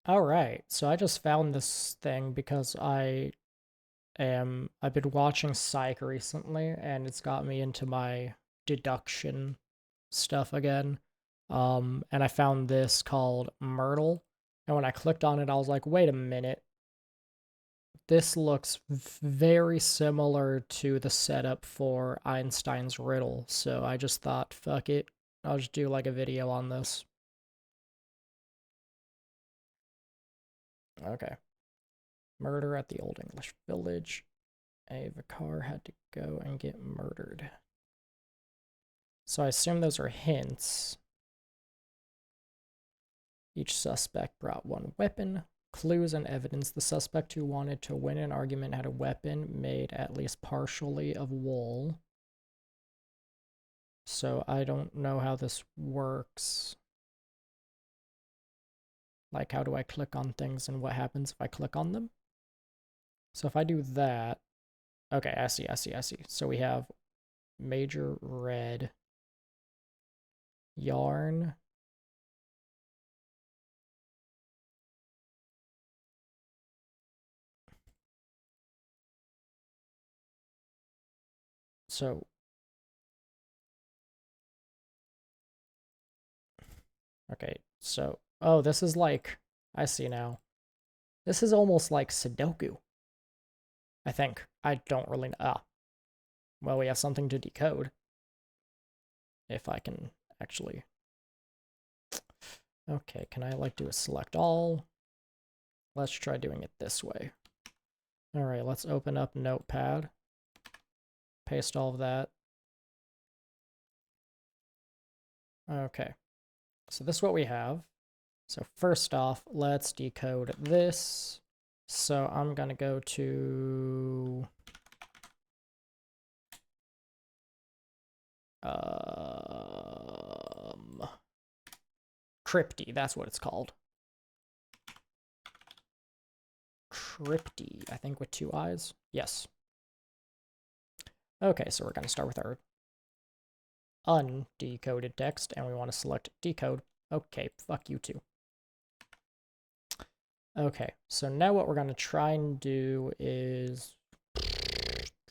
Alright, so I just found this thing because I've been watching Psych recently, and it's got me into my deduction stuff again. And I found this called Murdle, and when I clicked on it, I was like, wait a minute, this looks very similar to the setup for Einstein's riddle, so I just thought, fuck it, I'll just do like a video on this. Okay. Murder at the Old English Village. A vicar had to go and get murdered. So I assume those are hints. Each suspect brought one weapon. Clues and evidence. The suspect who wanted to win an argument had a weapon made at least partially of wool. So I don't know how this works. Like, how do I click on things and what happens if I click on them? So if I do that, okay, I see. So we have major red yarn. So, okay, so, oh, this is like, I see now. This is almost like Sudoku, I think. I don't really know. Ah, well, we have something to decode. If I can actually. Okay, can I like do a select all? Let's try doing it this way. All right, let's open up Notepad. Paste all of that. Okay, so this is what we have. So first off, let's decode this. So I'm gonna go to Crypty, that's what it's called. Crypty, I think with 2 eyes. Yes. Okay, so we're going to start with our undecoded text, and we want to select decode. Okay, fuck you too. Okay, so now what we're going to try and do is...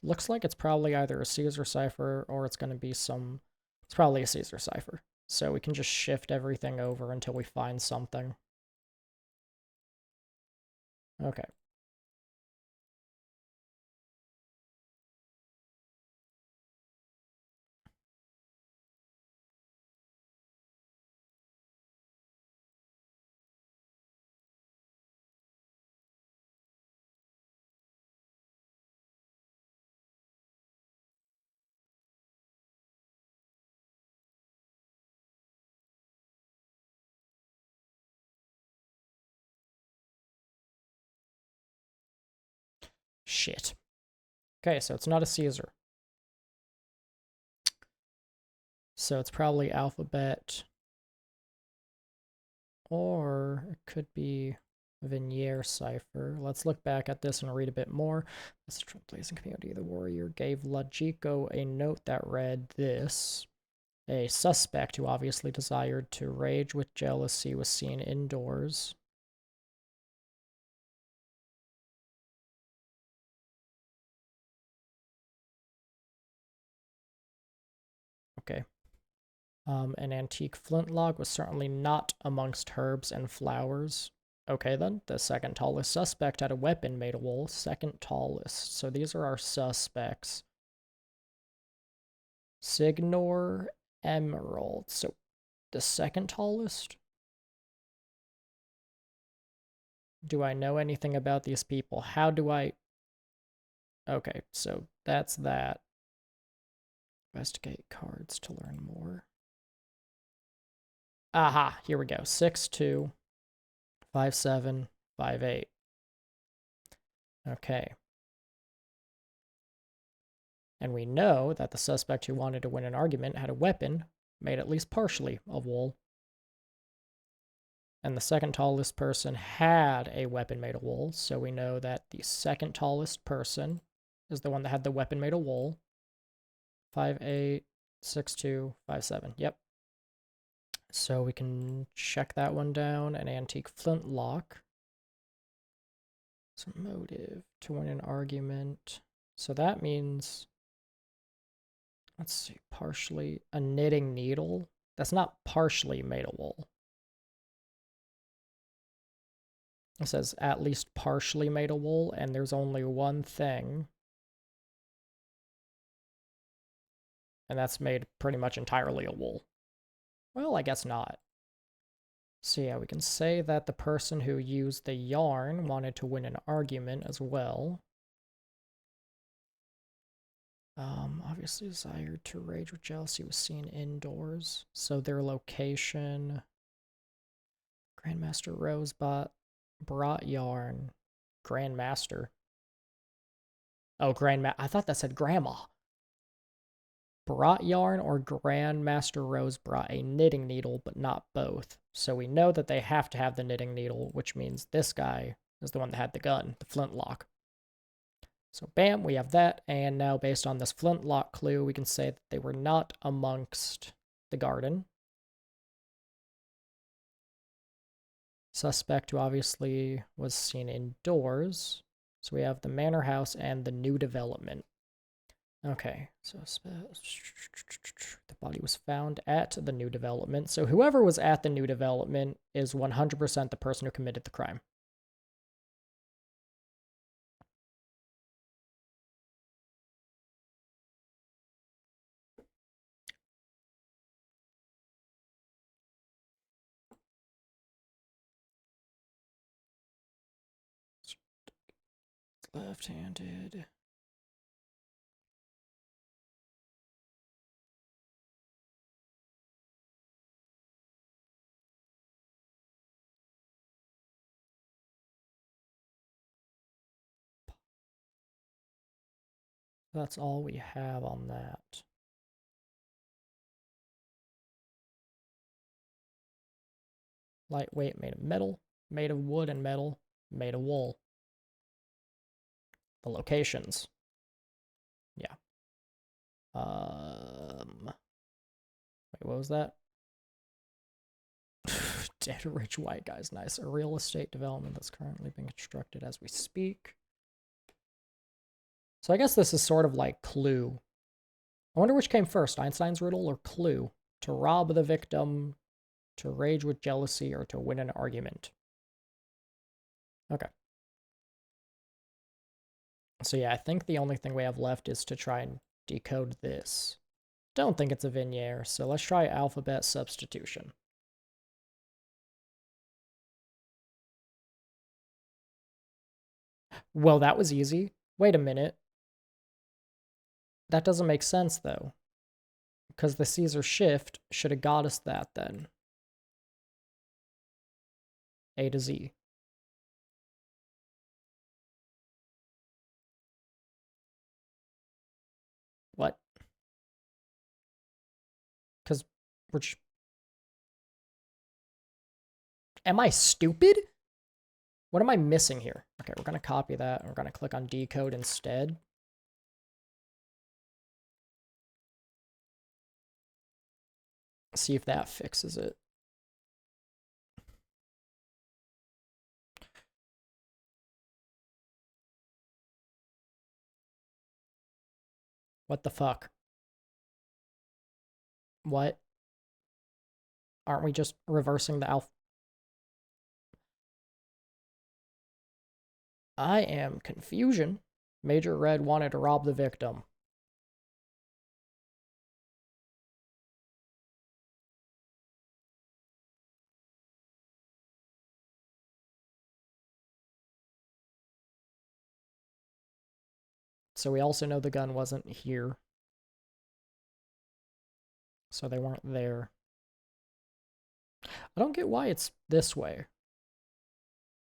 Looks like it's probably either a Caesar cipher or it's going to be some... It's probably a Caesar cipher. So we can just shift everything over until we find something. Okay. Shit. Okay, so it's not a Caesar. So it's probably alphabet. Or it could be Vignere cipher. Let's look back at this and read a bit more. This blazing community, the warrior gave Logico a note that read this. A suspect who obviously desired to rage with jealousy was seen indoors. Okay. An antique flintlock was certainly not amongst herbs and flowers. Okay, then. The second tallest suspect had a weapon made of wool. Second tallest. So these are our suspects. Signor Emerald. So the second tallest? Do I know anything about these people? How do I... Okay, so that's that. Investigate cards to learn more. Aha, here we go. 6'2", 5'7", 5'8". Okay. And we know that the suspect who wanted to win an argument had a weapon made at least partially of wool. And the second tallest person had a weapon made of wool, so we know that the second tallest person is the one that had the weapon made of wool. 5'8", 6'2", 5'7". Yep. So we can check that one down. An antique flintlock. Some motive to win an argument. So that means, let's see, partially a knitting needle. That's not partially made of wool. It says at least partially made of wool, and there's only one thing. And that's made pretty much entirely of wool. Well, I guess not. So yeah, we can say that the person who used the yarn wanted to win an argument as well. Obviously desired to rage with jealousy was seen indoors. So their location, Grandmaster Rosebot brought yarn. Grandmaster. Oh, I thought that said grandma. Brought yarn or Grandmaster Rose brought a knitting needle, but not both. So we know that they have to have the knitting needle, which means this guy is the one that had the gun, the flintlock. So bam, we have that, and now based on this flintlock clue, we can say that they were not amongst the garden. Suspect, who obviously was seen indoors. So we have the manor house and the new development. Okay, so the body was found at the new development. So whoever was at the new development is 100% the person who committed the crime. Left-handed. That's all we have on that. Lightweight, made of metal, made of wood and metal, made of wool. The locations. Yeah. Wait, what was that? Dead rich white guy's nice. A real estate development that's currently being constructed as we speak. So I guess this is sort of like Clue. I wonder which came first, Einstein's riddle or Clue? To rob the victim, to rage with jealousy, or to win an argument. Okay. So yeah, I think the only thing we have left is to try and decode this. Don't think it's a Vignere, so let's try alphabet substitution. Well, that was easy. Wait a minute. That doesn't make sense, though. Because the Caesar shift should have got us that, then. A to Z. What? Because we're just... Am I stupid? What am I missing here? Okay, we're going to copy that. And we're going to click on decode instead. See if that fixes it. What the fuck? What? Aren't we just reversing the alpha? I am confusion. Major Red wanted to rob the victim. So we also know the gun wasn't here. So they weren't there. I don't get why it's this way.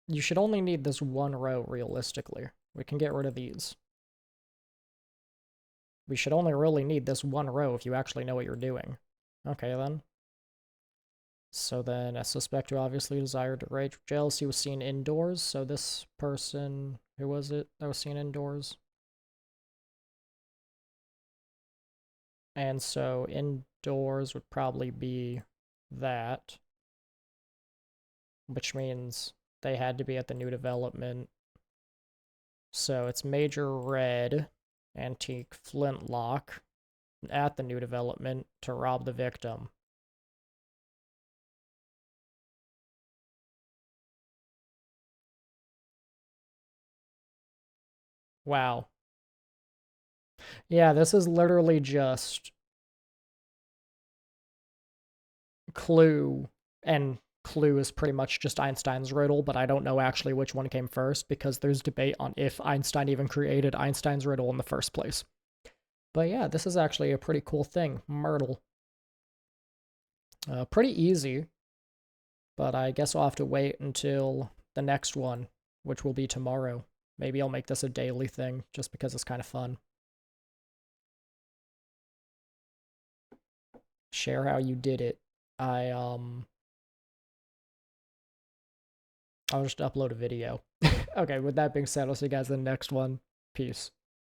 You should only need this one row, realistically. We can get rid of these. We should only really need this one row if you actually know what you're doing. Okay, then. So then, a suspect who obviously desired to rage with jealousy was seen indoors. So this person, who was it that was seen indoors? And so indoors would probably be that, which means they had to be at the new development. So it's Major Red, Antique Flintlock, at the new development to rob the victim. Wow. Yeah, this is literally just Clue, and Clue is pretty much just Einstein's riddle, but I don't know actually which one came first because there's debate on if Einstein even created Einstein's riddle in the first place. But yeah, this is actually a pretty cool thing, Myrtle. Pretty easy, but I guess I'll have to wait until the next one, which will be tomorrow. Maybe I'll make this a daily thing just because it's kind of fun. Share how you did it. I'll just upload a video. Okay, with that being said, I'll see you guys in the next one. Peace.